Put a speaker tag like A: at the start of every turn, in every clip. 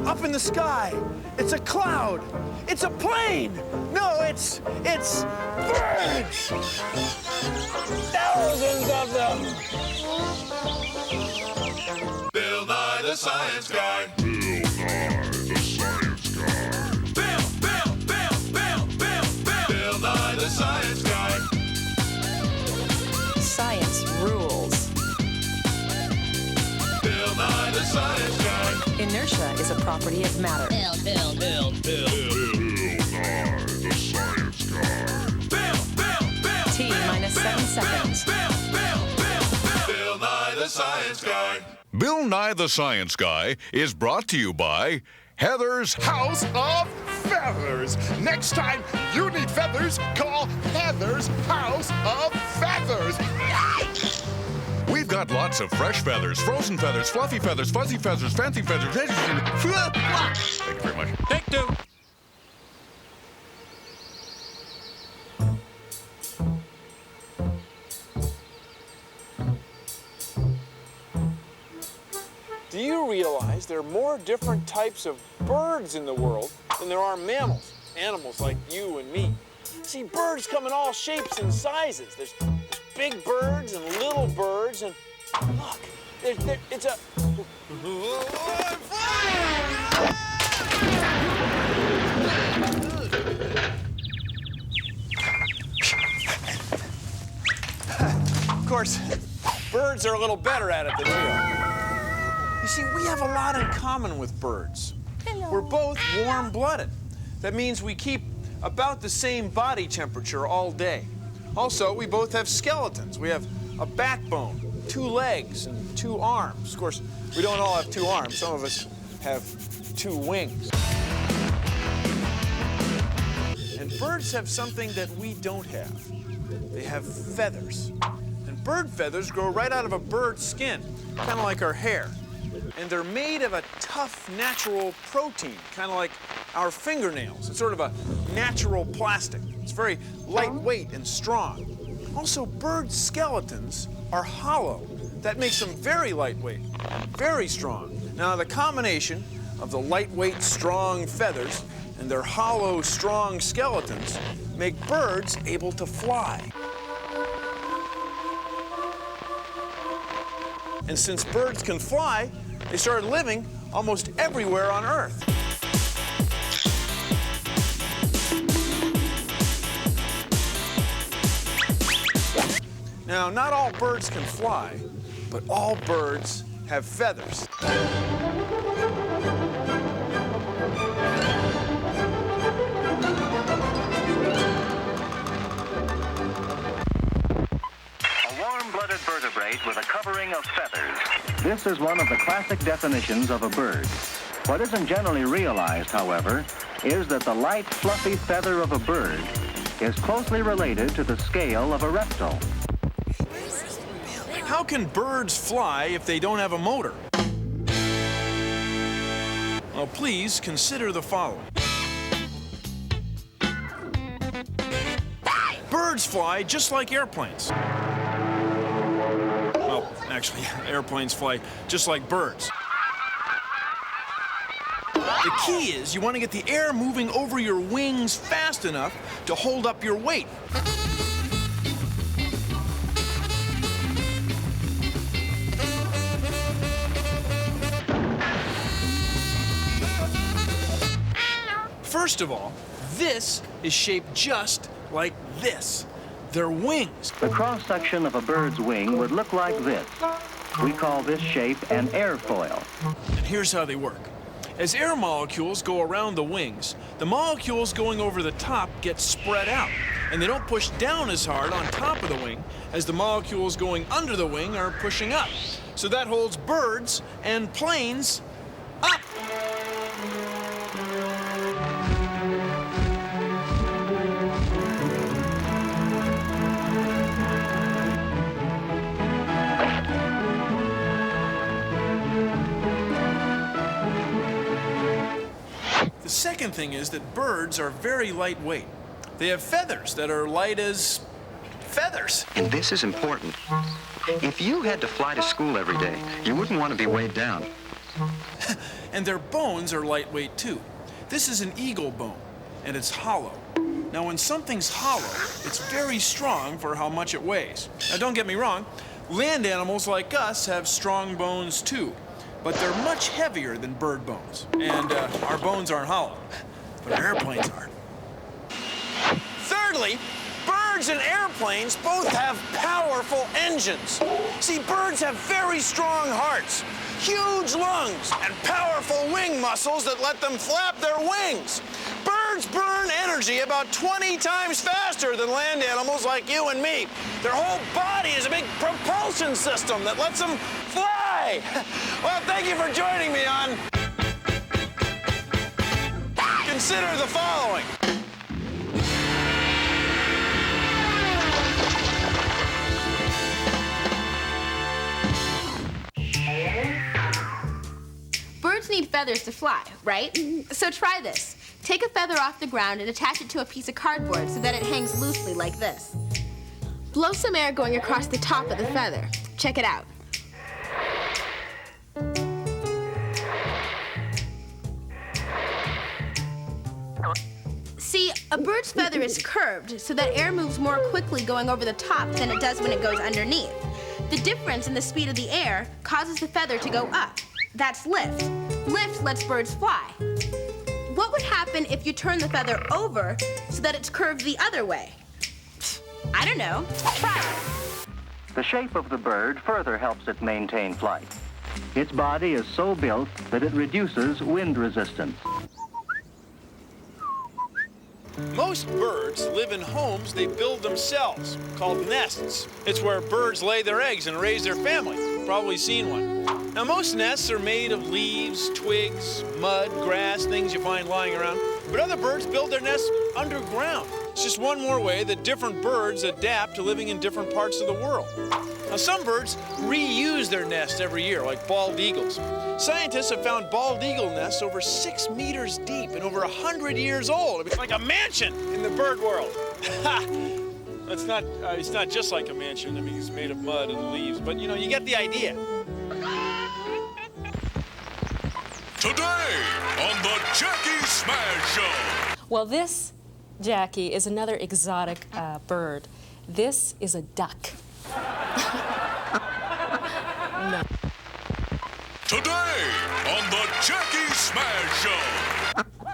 A: up in the sky. It's a cloud. It's a plane. No, it's birds. Thousands of them.
B: Bill Nye the Science Guy. Bill Nye the Science Guy.
C: Science rules.
B: Bill Nye the Science Guy.
C: Inertia is a property of matter.
B: Bill Nye the Science Guy.
C: T minus 7 seconds.
B: Bill Nye the Science Guy. Bill Nye the Science Guy is brought to you by Heather's House of Feathers. Next time you need feathers, call Heather's House of Feathers. We've got lots of fresh feathers, frozen feathers, fluffy feathers, fuzzy feathers, fancy feathers. Thank you very much.
A: Take two. Do you realize there are more different types of birds in the world than there are mammals, animals like you and me? See, birds come in all shapes and sizes. There's big birds and little birds, and look, it's a... Of course, birds are a little better at it than we are. You see, we have a lot in common with birds.
C: Hello.
A: We're both warm-blooded. That means we keep about the same body temperature all day. Also, we both have skeletons. We have a backbone, 2 legs, and 2 arms. Of course, we don't all have 2 arms. Some of us have 2 wings. And birds have something that we don't have. They have feathers. And bird feathers grow right out of a bird's skin, kind of like our hair. And they're made of a tough, natural protein, kind of like our fingernails. It's sort of a natural plastic. It's very lightweight and strong. Also, bird skeletons are hollow. That makes them very lightweight, very strong. Now, the combination of the lightweight, strong feathers and their hollow, strong skeletons make birds able to fly. And since birds can fly, they started living almost everywhere on Earth. Now, not all birds can fly, but all birds have feathers.
D: Warm-blooded vertebrate with a covering of feathers. This is one of the classic definitions of a bird. What isn't generally realized, however, is that the light, fluffy feather of a bird is closely related to the scale of a reptile.
A: How can birds fly if they don't have a motor? Well, please consider the following. Birds fly just like airplanes. Well, actually, airplanes fly just like birds. The key is you want to get the air moving over your wings fast enough to hold up your weight. First of all, this is shaped just like this. They're wings.
D: The cross-section of a bird's wing would look like this. We call this shape an airfoil.
A: And here's how they work. As air molecules go around the wings, the molecules going over the top get spread out, and they don't push down as hard on top of the wing as the molecules going under the wing are pushing up. So that holds birds and planes up. The second thing is that birds are very lightweight. They have feathers that are light as feathers.
E: And this is important. If you had to fly to school every day, you wouldn't want to be weighed down.
A: And their bones are lightweight too. This is an eagle bone, and it's hollow. Now, when something's hollow, it's very strong for how much it weighs. Now, don't get me wrong, land animals like us have strong bones too, but they're much heavier than bird bones. And our bones aren't hollow, but our airplanes are. Thirdly, birds and airplanes both have powerful engines. See, birds have very strong hearts, huge lungs, and powerful wing muscles that let them flap their wings. Birds burn energy about 20 times faster than land animals like you and me. Their whole body is a big propulsion system that lets them fly. Well, thank you for joining me on... Consider the following.
E: Birds need feathers to fly, right? So try this. Take a feather off the ground and attach it to a piece of cardboard so that it hangs loosely like this. Blow some air going across the top of the feather. Check it out. See, a bird's feather is curved so that air moves more quickly going over the top than it does when it goes underneath. The difference in the speed of the air causes the feather to go up. That's lift. Lift lets birds fly. What would happen if you turn the feather over so that it's curved the other way? I don't know. Try it.
D: The shape of the bird further helps it maintain flight. Its body is so built that it reduces wind resistance.
A: Most birds live in homes they build themselves, called nests. It's where birds lay their eggs and raise their family. You've probably seen one. Now, most nests are made of leaves, twigs, mud, grass, things you find lying around. But other birds build their nests underground. It's just one more way that different birds adapt to living in different parts of the world. Now, some birds reuse their nest every year, like bald eagles. Scientists have found bald eagle nests over 6 meters deep and over 100 years old. It's like a mansion in the bird world. It's not just like a mansion. I mean, it's made of mud and leaves, but you know, you get the idea.
B: Today on the Jackie Smash Show.
C: Well, this, Jackie, is another exotic bird. This is a duck. No.
B: Today on the Jackie Smash Show.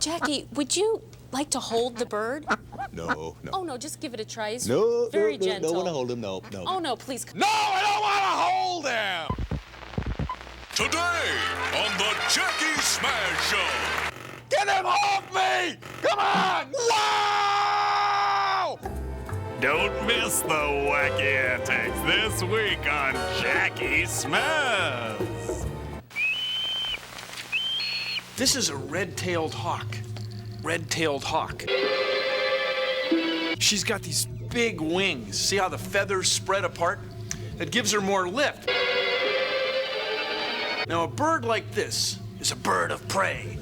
C: Jackie, would you like to hold the bird?
F: No.
C: Oh, no, just give it a try. He's
F: No,
C: very
F: no,
C: gentle.
F: don't want to hold him. No.
C: Oh, no, please.
A: No, I don't want to hold him!
B: Today on the Jackie Smash Show.
A: Get him off me! Come on! Wow!
G: Don't miss the wacky antics this week on Jackie Smash.
A: This is a red-tailed hawk. Red-tailed hawk. She's got these big wings. See how the feathers spread apart? That gives her more lift. Now, a bird like this is a bird of prey.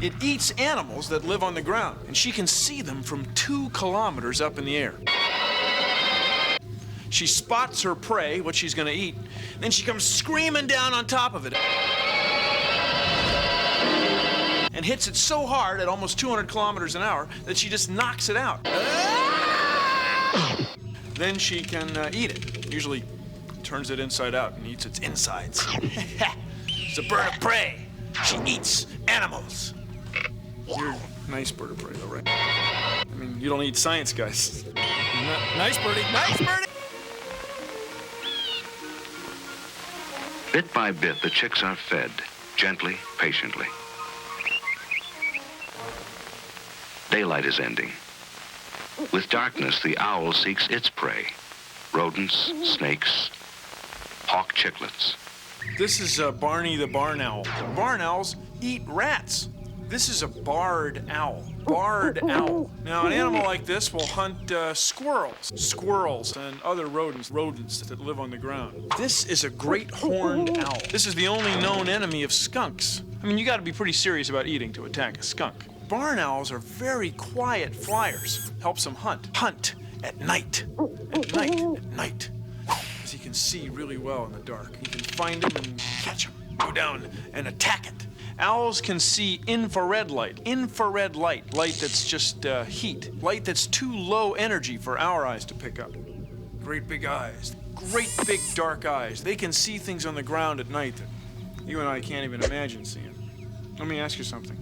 A: It eats animals that live on the ground, and she can see them from 2 kilometers up in the air. She spots her prey, what she's gonna eat, then she comes screaming down on top of it and hits it so hard at almost 200 kilometers an hour that she just knocks it out. Then she can eat it. Usually turns it inside out and eats its insides. It's a bird of prey. She eats animals. You're a nice bird of prey, though, right? I mean, you don't eat science guys. Nice birdie. Nice birdie!
H: Bit by bit, the chicks are fed, gently, patiently. Daylight is ending. With darkness, the owl seeks its prey. Rodents, snakes, hawk chicklets.
A: This is Barney the barn owl. Barn owls eat rats. This is a barred owl. Barred owl. Now, an animal like this will hunt squirrels, and other rodents that live on the ground. This is a great horned owl. This is the only known enemy of skunks. I mean, you got to be pretty serious about eating to attack a skunk. Barn owls are very quiet flyers. Helps them hunt. Hunt at night. At night. At night. Because he can see really well in the dark. He can find them and catch them. go down and attack it. Owls can see infrared light light that's just heat, light that's too low energy for our eyes to pick up. Great big eyes, great big dark eyes. They can see things on the ground at night that you and I can't even imagine seeing. Let me ask you something.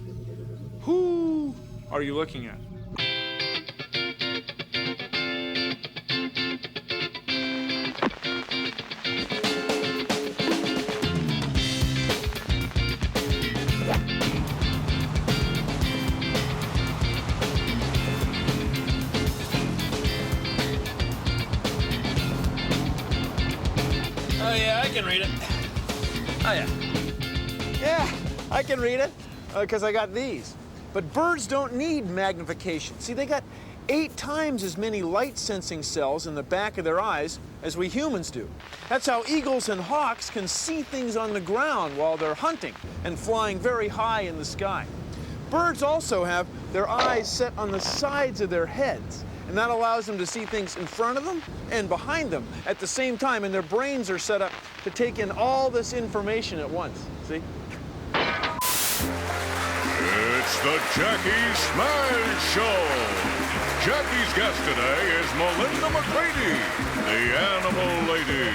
A: Who are you looking at?
F: Oh, yeah, I can read it. Oh, yeah.
A: Yeah, I can read it, because I got these. But birds don't need magnification. See, they got 8 times as many light-sensing cells in the back of their eyes as we humans do. That's how eagles and hawks can see things on the ground while they're hunting and flying very high in the sky. Birds also have their eyes set on the sides of their heads, and that allows them to see things in front of them and behind them at the same time, and their brains are set up to take in all this information at once. See?
B: It's the Jackie Smash Show. Jackie's guest today is Melinda McCready, the Animal Lady.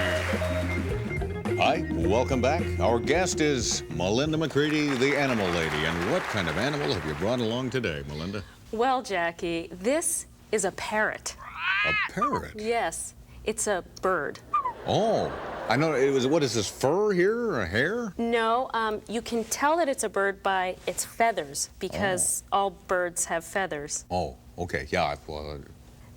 I: Hi, welcome back. Our guest is Melinda McCready, the Animal Lady. And what kind of animal have you brought along today, Melinda?
C: Well, Jackie, this is a parrot.
I: A parrot?
C: Yes, it's a bird.
I: Oh, I know. It was, what is this, fur here or a hair?
C: No, you can tell that it's a bird by its feathers because all birds have feathers.
I: Oh, okay, yeah. Well,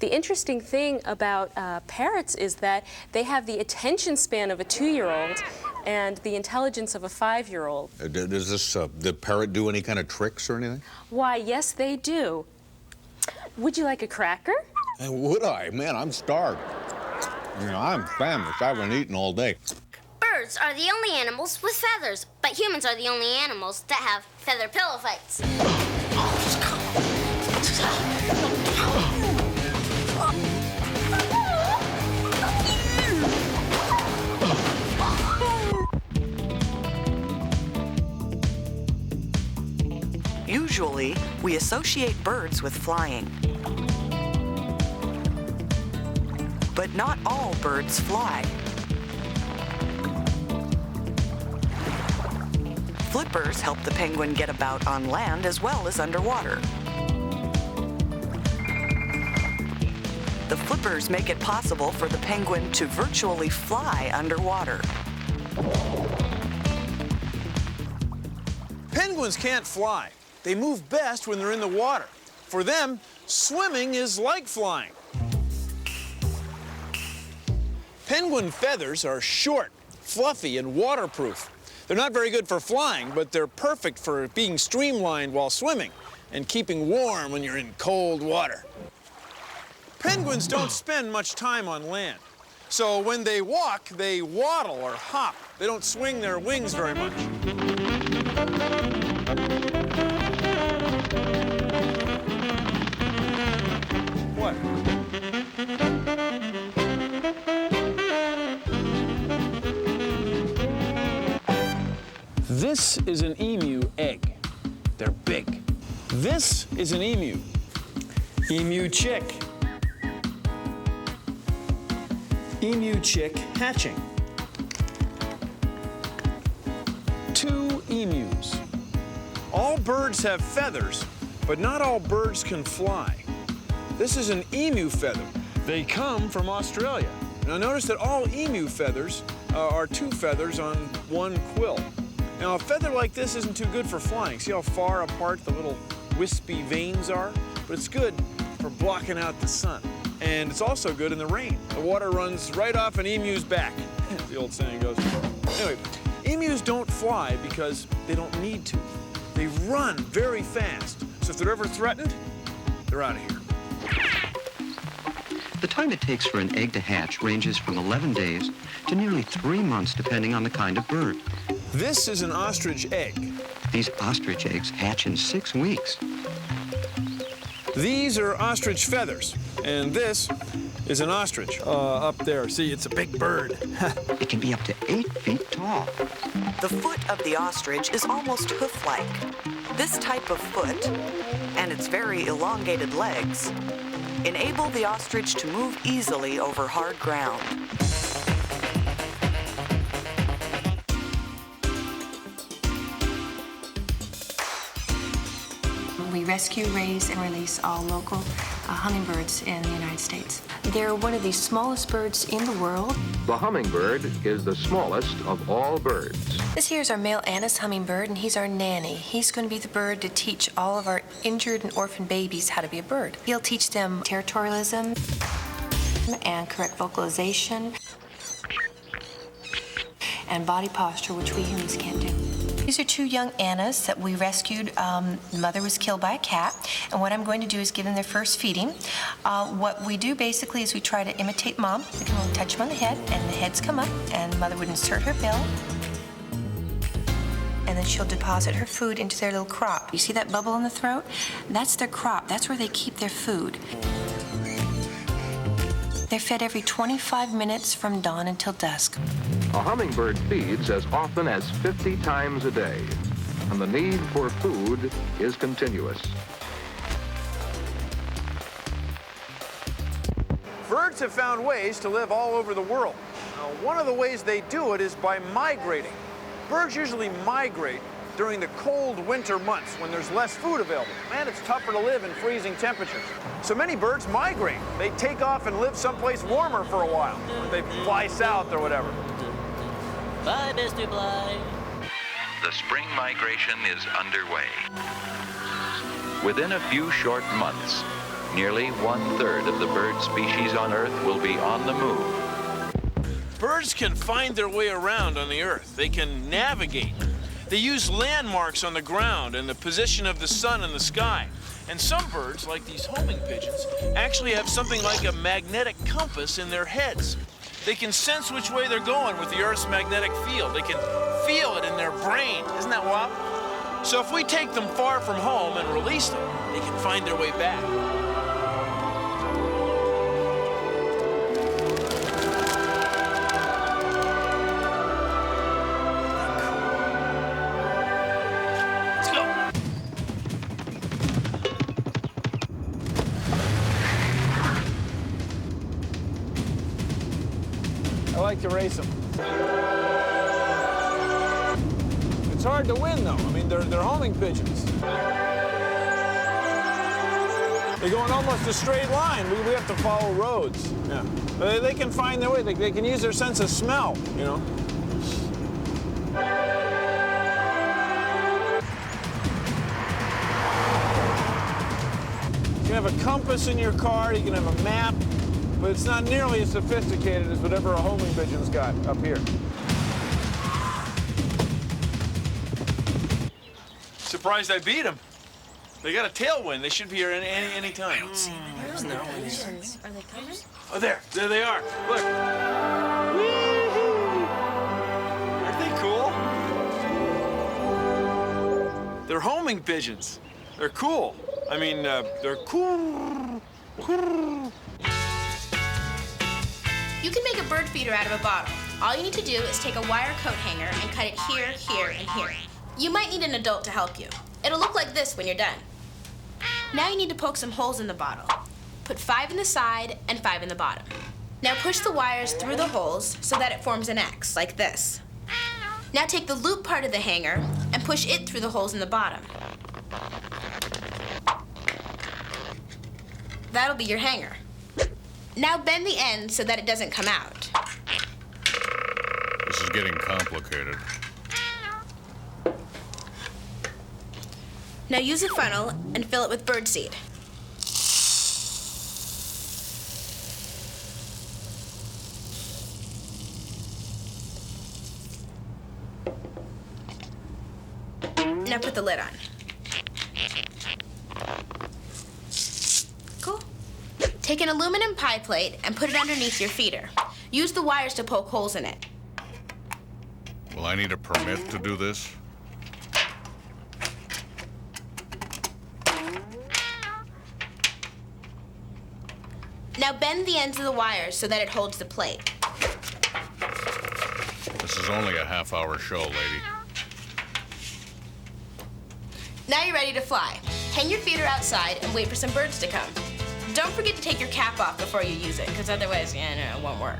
C: The interesting thing about parrots is that they have the attention span of a 2-year-old and the intelligence of a 5-year-old.
I: does this, the parrot do any kind of tricks or anything?
C: Why, yes, they do. Would you like a cracker?
I: Would I? Man, I'm starved. You know, I'm famished. I haven't eaten all day.
J: Birds are the only animals with feathers, but humans are the only animals that have feather pillow fights.
K: Usually, we associate birds with flying. But not all birds fly. Flippers help the penguin get about on land as well as underwater. The flippers make it possible for the penguin to virtually fly underwater.
A: Penguins can't fly. They move best when they're in the water. For them, swimming is like flying. Penguin feathers are short, fluffy, and waterproof. They're not very good for flying, but they're perfect for being streamlined while swimming and keeping warm when you're in cold water. Penguins don't spend much time on land. So when they walk, they waddle or hop. They don't swing their wings very much. What? This is an emu egg. They're big. This is an emu. Emu chick. Emu chick hatching. 2 emus. All birds have feathers, but not all birds can fly. This is an emu feather. They come from Australia. Now notice that all emu feathers are 2 feathers on 1 quill. Now a feather like this isn't too good for flying. See how far apart the little wispy veins are? But it's good for blocking out the sun. And it's also good in the rain. The water runs right off an emu's back, as the old saying goes. Anyway, emus don't fly because they don't need to. They run very fast. So if they're ever threatened, they're out of here.
L: The time it takes for an egg to hatch ranges from 11 days to nearly 3 months, depending on the kind of bird.
A: This is an ostrich egg.
L: These ostrich eggs hatch in 6 weeks.
A: These are ostrich feathers, and this
F: is an ostrich. Up there. See, it's a big bird.
L: It can be up to 8 feet tall.
K: The foot of the ostrich is almost hoof-like. This type of foot, and its very elongated legs, enable the ostrich to move easily over hard ground.
M: We rescue, raise, and release all local hummingbirds in the United States. They're one of the smallest birds in the world.
N: The hummingbird is the smallest of all birds.
M: This here is our male Annis hummingbird, and he's our nanny. He's going to be the bird to teach all of our injured and orphan babies how to be a bird. He'll teach them territorialism and correct vocalization and body posture, which we humans can't do. These are 2 young Annas that we rescued. The mother was killed by a cat, and what I'm going to do is give them their first feeding. What we do basically is we try to imitate mom. We can only touch them on the head, and the heads come up, and the mother would insert her bill, and then she'll deposit her food into their little crop. You see that bubble in the throat? That's their crop. That's where they keep their food. They're fed every 25 minutes from dawn until dusk.
N: A hummingbird feeds as often as 50 times a day, and the need for food is continuous.
A: Birds have found ways to live all over the world. Now, one of the ways they do it is by migrating. Birds usually migrate during the cold winter months when there's less food available, and it's tougher to live in freezing temperatures. So many birds migrate. They take off and live someplace warmer for a while. They fly south or whatever.
O: Bye, Mr. Bly.
P: The spring migration is underway. Within a few short months, nearly 1/3 of the bird species on Earth will be on the move.
F: Birds can find their way around on the Earth. They can navigate. They use landmarks on the ground and the position of the sun in the sky. And some birds, like these homing pigeons, actually have something like a magnetic compass in their heads. They can sense which way they're going with the Earth's magnetic field. They can feel it in their brain. Isn't that wild? So if we take them far from home and release them, they can find their way back.
A: I like to race them. It's hard to win, though. I mean, they're homing pigeons. They go in almost a straight line. We have to follow roads. Yeah. They can find their way. They can use their sense of smell, you know. You can have a compass in your car. You can have a map. But it's not nearly as sophisticated as whatever a homing pigeon's got up here.
F: Surprised I beat them. They got a tailwind. They should be here any time. I don't see them.
O: There's no
C: Pigeons. Are they coming?
F: Oh, there they are. Look. Aren't they cool? They're homing pigeons. They're cool. I mean, they're cool.
E: You can make a bird feeder out of a bottle. All you need to do is take a wire coat hanger and cut it here, here, and here. You might need an adult to help you. It'll look like this when you're done. Now you need to poke some holes in the bottle. Put 5 in the side and 5 in the bottom. Now push the wires through the holes so that it forms an X, like this. Now take the loop part of the hanger and push it through the holes in the bottom. That'll be your hanger. Now bend the end so that it doesn't come out.
B: This is getting complicated.
E: Now use a funnel and fill it with birdseed. Now put the lid on. Cool. Take an aluminum pie plate and put it underneath your feeder. Use the wires to poke holes in it.
B: Will I need a permit to do this?
E: Now bend the ends of the wires so that it holds the plate.
B: This is only a half-hour show, lady.
E: Now you're ready to fly. Hang your feeder outside and wait for some birds to come. Don't forget to take your cap off before you use it, because otherwise, yeah, no, it won't work.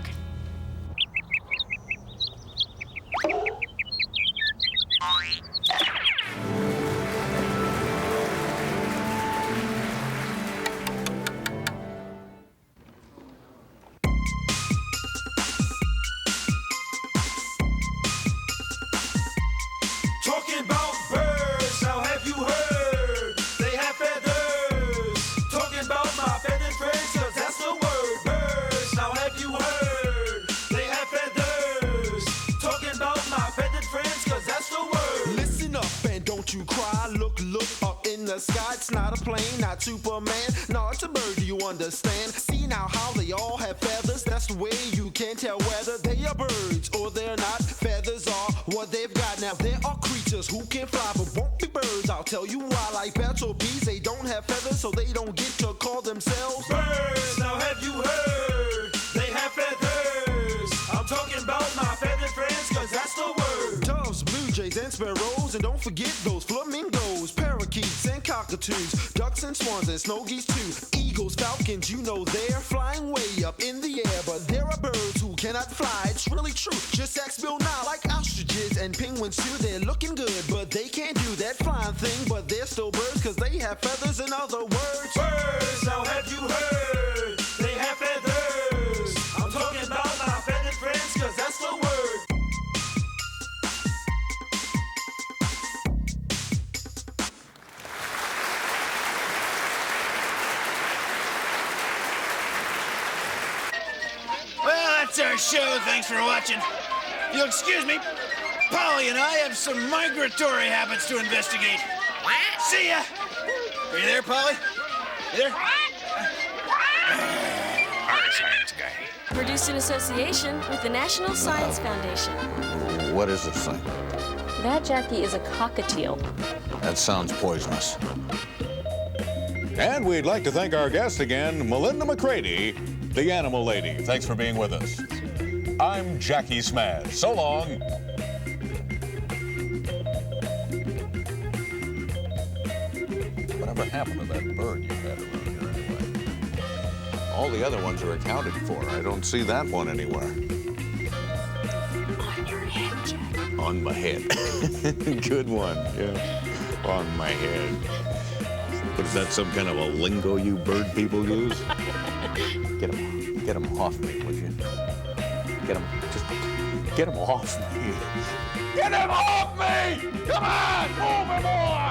Q: Talking about birds, now have you heard? They have feathers. Talking about my feathered friends, 'cause that's the word. Birds, now have you heard? They have feathers. Talking about my feathered friends, 'cause that's the word.
R: Listen up and don't you cry. Look up in the sky. It's not a plane, not Superman. No, it's a bird, do you understand? See now how they all have feathers. That's the way you can tell whether they are birds or they're not. Feathers are what they've got. Now there are creatures who can fly but won't be birds. I'll tell you why. Like bats or bees, they don't have feathers, so they don't get to call themselves
Q: birds. Now have you heard? They have feathers. I'm talking about my feathered friends, 'cause that's the word.
R: Doves, blue jays, and sparrows, and don't forget those flamingos, parakeets and cockatoos, ducks and swans and snow geese too. Eagles, falcons, you know they're flying way up in the air, but there are birds who cannot fly. It's really true. Just ask Bill Nye. Like ostriches and penguins too, they're looking good, but they can't do that flying thing. But they're still birds 'cause they have feathers. In other words,
Q: birds. Now have you heard? They have feathers. I'm talking about my feathered friends, 'cause that's the word.
F: Well, that's our show. Thanks for watching. You'll excuse me. Polly and I have some migratory habits to investigate. See ya. Are you there, Polly? You there?
B: Our science guy.
C: Produced in association with the National Science Foundation.
I: What is this thing?
C: That, Jackie, is a cockatiel.
I: That sounds poisonous. And we'd like to thank our guest again, Melinda McCready, the animal lady. Thanks for being with us. I'm Jackie Smaz. So long. Whatever happened to that bird you had around here anyway? All the other ones are accounted for. I don't see that one anywhere.
C: On your head, Jack.
I: On my head. Good one, yeah. On my head. What is that, some kind of a lingo you bird people use? Get him off me, would you? Get him off me. Get him off me! Come on, move him on!